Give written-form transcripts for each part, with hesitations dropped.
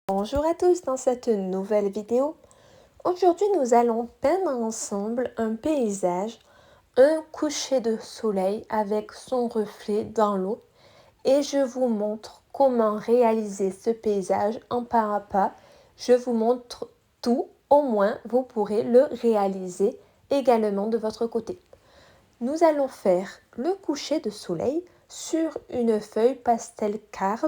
Bonjour à tous dans cette nouvelle vidéo. Aujourd'hui, nous allons peindre ensemble un paysage, un coucher de soleil avec son reflet dans l'eau et je vous montre comment réaliser ce paysage en pas à pas. Je vous montre tout, au moins vous pourrez le réaliser également de votre côté. Nous allons faire le coucher de soleil sur une feuille pastel card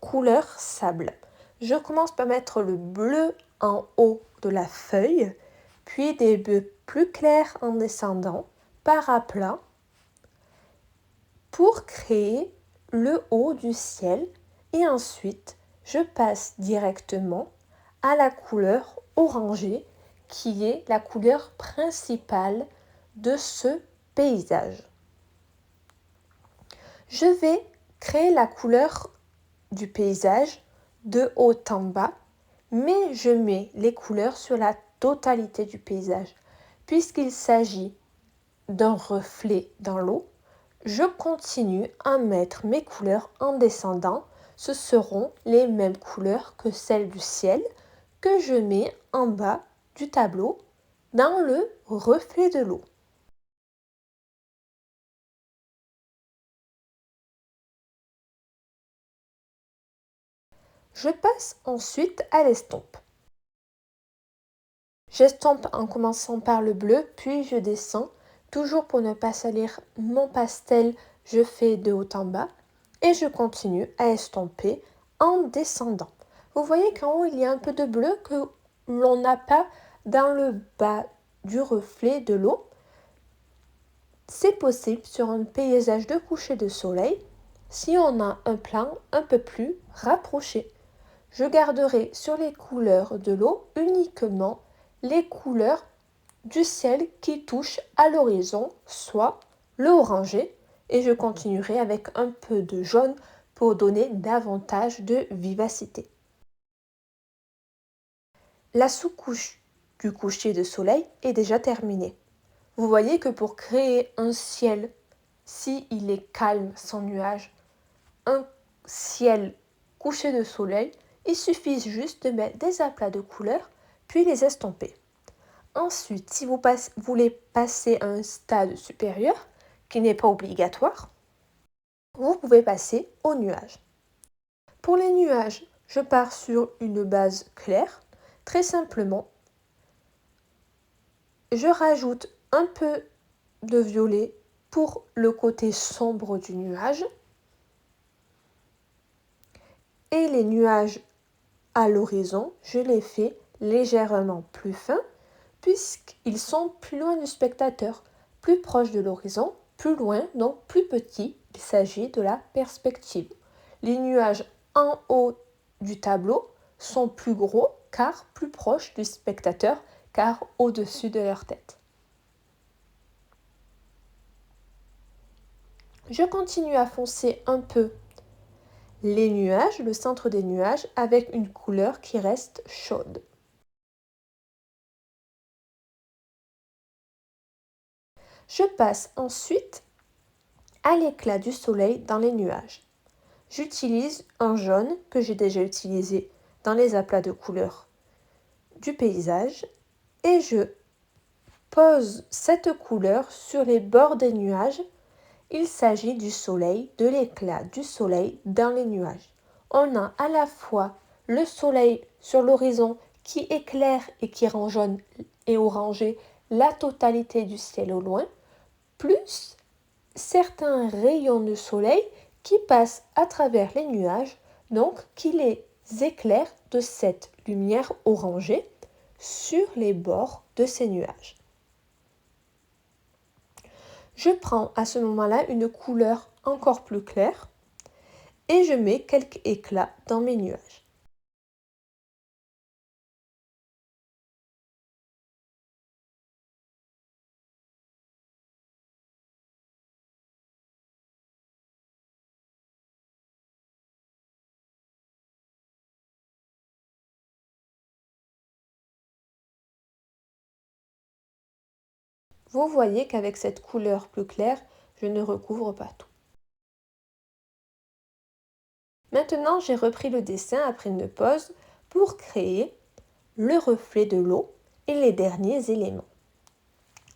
couleur sable. Je commence par mettre le bleu en haut de la feuille, puis des bleus plus clairs en descendant par à plat pour créer le haut du ciel et ensuite je passe directement à la couleur orangée qui est la couleur principale de ce paysage. Je vais créer la couleur du paysage de haut en bas, mais je mets les couleurs sur la totalité du paysage. Puisqu'il s'agit d'un reflet dans l'eau, je continue à mettre mes couleurs en descendant. Ce seront les mêmes couleurs que celles du ciel que je mets en bas du tableau dans le reflet de l'eau. Je passe ensuite à l'estompe. J'estompe en commençant par le bleu, puis je descends. Toujours pour ne pas salir mon pastel, je fais de haut en bas et je continue à estomper en descendant. Vous voyez qu'en haut, il y a un peu de bleu que l'on n'a pas dans le bas du reflet de l'eau. C'est possible sur un paysage de coucher de soleil si on a un plan un peu plus rapproché. Je garderai sur les couleurs de l'eau uniquement les couleurs du ciel qui touchent à l'horizon, soit le orangé, et je continuerai avec un peu de jaune pour donner davantage de vivacité. La sous-couche du coucher de soleil est déjà terminée. Vous voyez que pour créer un ciel, si il est calme, sans nuages, un ciel couché de soleil, il suffit juste de mettre des aplats de couleurs, puis les estomper. Ensuite, si vous voulez passer à un stade supérieur, qui n'est pas obligatoire, vous pouvez passer aux nuages. Pour les nuages, je pars sur une base claire. Très simplement, je rajoute un peu de violet pour le côté sombre du nuage. Et les nuages à l'horizon, je les fais légèrement plus fins puisqu'ils sont plus loin du spectateur, plus proches de l'horizon, plus loin, donc plus petits. Il s'agit de la perspective. Les nuages en haut du tableau sont plus gros car plus proches du spectateur, car au-dessus de leur tête. Je continue à foncer un peu les nuages, le centre des nuages, avec une couleur qui reste chaude. Je passe ensuite à l'éclat du soleil dans les nuages. J'utilise un jaune que j'ai déjà utilisé dans les aplats de couleurs du paysage et je pose cette couleur sur les bords des nuages. Il s'agit du soleil, de l'éclat du soleil dans les nuages. On a à la fois le soleil sur l'horizon qui éclaire et qui rend jaune et orangé la totalité du ciel au loin, plus certains rayons de soleil qui passent à travers les nuages, donc qui les éclairent de cette lumière orangée sur les bords de ces nuages. Je prends à ce moment-là une couleur encore plus claire et je mets quelques éclats dans mes nuages. Vous voyez qu'avec cette couleur plus claire, je ne recouvre pas tout. Maintenant, j'ai repris le dessin après une pause pour créer le reflet de l'eau et les derniers éléments.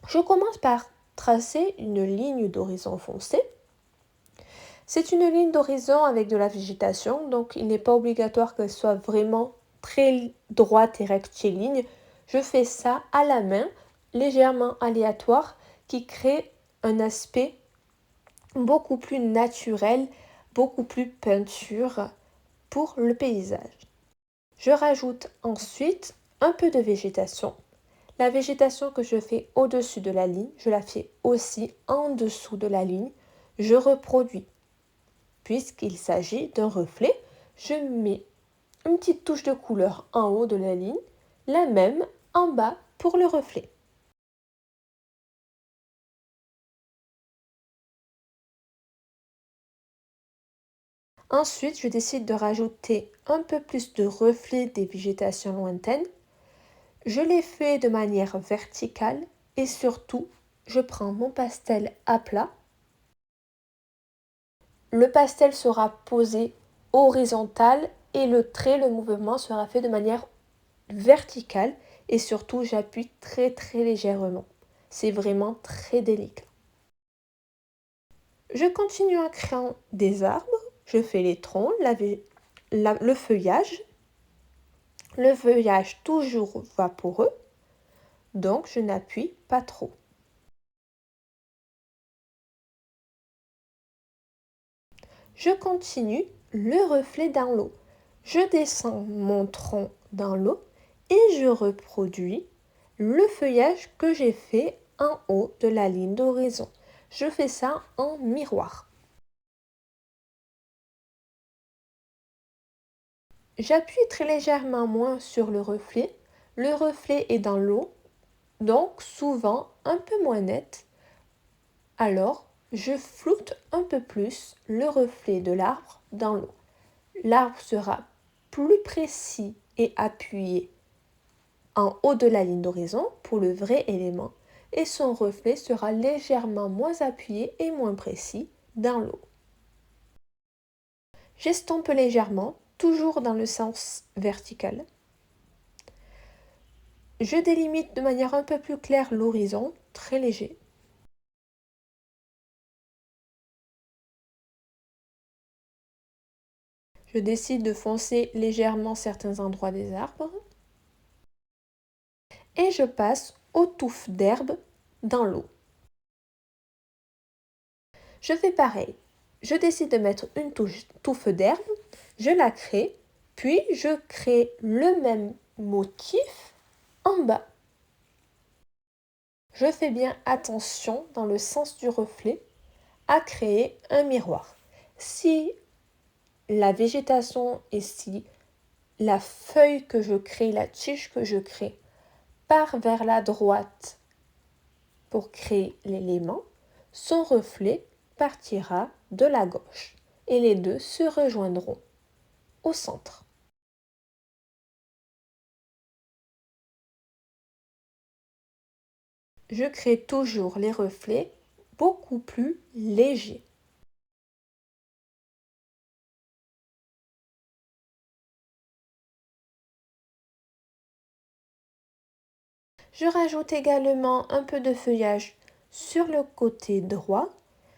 Je commence par tracer une ligne d'horizon foncé. C'est une ligne d'horizon avec de la végétation, donc il n'est pas obligatoire qu'elle soit vraiment très droite et rectiligne. Je fais ça à la main, légèrement aléatoire, qui crée un aspect beaucoup plus naturel, beaucoup plus peinture pour le paysage. Je rajoute ensuite un peu de végétation. La végétation que je fais au-dessus de la ligne, je la fais aussi en dessous de la ligne. Je reproduis. Puisqu'il s'agit d'un reflet, je mets une petite touche de couleur en haut de la ligne, la même en bas pour le reflet. Ensuite, je décide de rajouter un peu plus de reflets des végétations lointaines. Je les fais de manière verticale et surtout, je prends mon pastel à plat. Le pastel sera posé horizontal et le trait, le mouvement sera fait de manière verticale et surtout j'appuie très légèrement. C'est vraiment très délicat. Je continue en créant des arbres. Je fais les troncs, le feuillage. Le feuillage toujours vaporeux, donc je n'appuie pas trop. Je continue le reflet dans l'eau. Je descends mon tronc dans l'eau et je reproduis le feuillage que j'ai fait en haut de la ligne d'horizon. Je fais ça en miroir. J'appuie très légèrement moins sur le reflet. Le reflet est dans l'eau, donc souvent un peu moins net. Alors, je floute un peu plus le reflet de l'arbre dans l'eau. L'arbre sera plus précis et appuyé en haut de la ligne d'horizon pour le vrai élément et son reflet sera légèrement moins appuyé et moins précis dans l'eau. J'estompe légèrement, toujours dans le sens vertical. Je délimite de manière un peu plus claire l'horizon, très léger. Je décide de foncer légèrement certains endroits des arbres. Et je passe aux touffes d'herbe dans l'eau. Je fais pareil. Je décide de mettre une touffe d'herbe, je la crée, puis je crée le même motif en bas. Je fais bien attention dans le sens du reflet à créer un miroir. Si la végétation et si la feuille que je crée, la tige que je crée, part vers la droite pour créer l'élément, son reflet partira de la gauche et les deux se rejoindront au centre. Je crée toujours les reflets beaucoup plus légers. Je rajoute également un peu de feuillage sur le côté droit.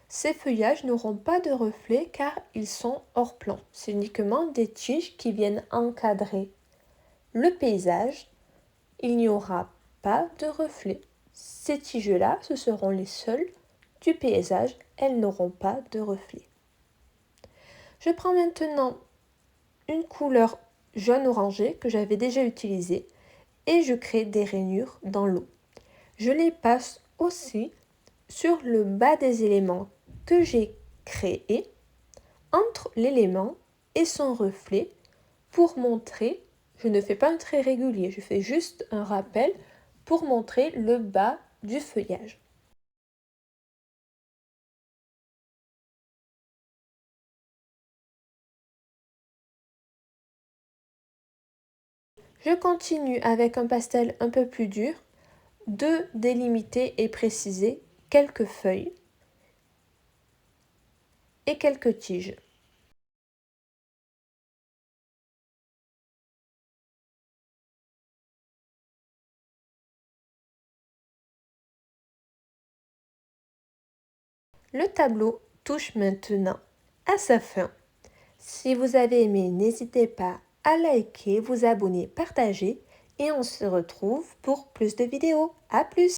Ces feuillages n'auront pas de reflets car ils sont hors plan. C'est uniquement des tiges qui viennent encadrer le paysage. Il n'y aura pas de reflets. Ces tiges-là, ce seront les seules du paysage. Elles n'auront pas de reflets. Je prends maintenant une couleur jaune orangé que j'avais déjà utilisée et je crée des rainures dans l'eau. Je les passe aussi sur le bas des éléments que j'ai créés, entre l'élément et son reflet, pour montrer, je ne fais pas un trait régulier, je fais juste un rappel pour montrer le bas du feuillage. Je continue avec un pastel un peu plus dur de délimiter et préciser quelques feuilles et quelques tiges. Le tableau touche maintenant à sa fin. Si vous avez aimé, n'hésitez pas à liker, vous abonner, partager et on se retrouve pour plus de vidéos. À plus!